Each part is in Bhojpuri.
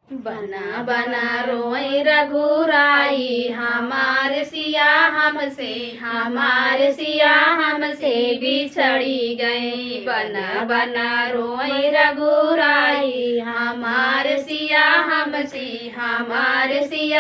बना बना रोई रघुराई हमार सिया हमसे बिछड़ी गई। बना बना रोई रघुराई हमार सिया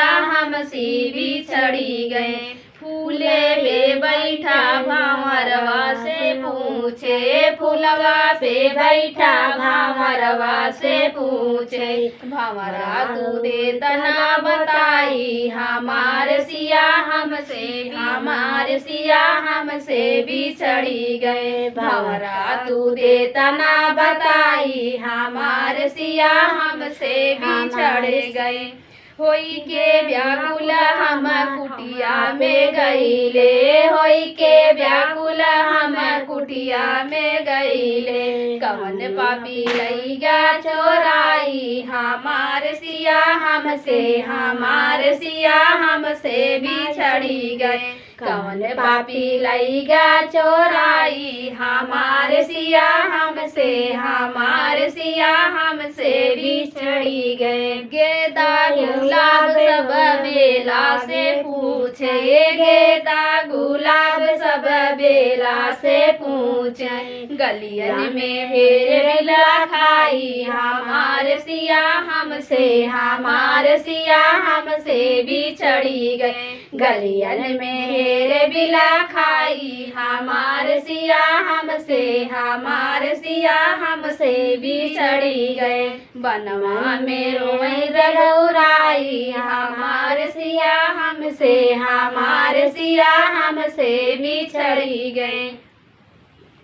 हमसे बिछड़ी गए। फूले पे बैठा भंवरवा से पूछे, फूलवा पे बैठा भंवरवा से पूछे, भंवरा तू दे तना बताई हमार सिया हमसे बिछड़ी गए। भंवरा तू दे तना बताई हमार सिया हमसे बिछड़ गए। होई के व्याकुल हम कुटिया में गईले, होई के व्याकुल हम कुटिया में गईले। कवन पापी लईगा चोराई हमार सिया हमसे बिछड़ी गए। कवन पापी लईगा चोराई हमार सिया हमसे बिछड़ी गए। गेदा गुलाब सब बेला से पूछे, गेदा गुलाब सब बेला से पूछे। गलियन में हेर बिला खाई हमार सिया हमसे बिछड़ी गए। गलियन में हेर बिला खाई हमार सिया हमसे बिछड़ी गए। बनवा में रोई रघुराई हमार सिया हमसे बिछड़ी गए।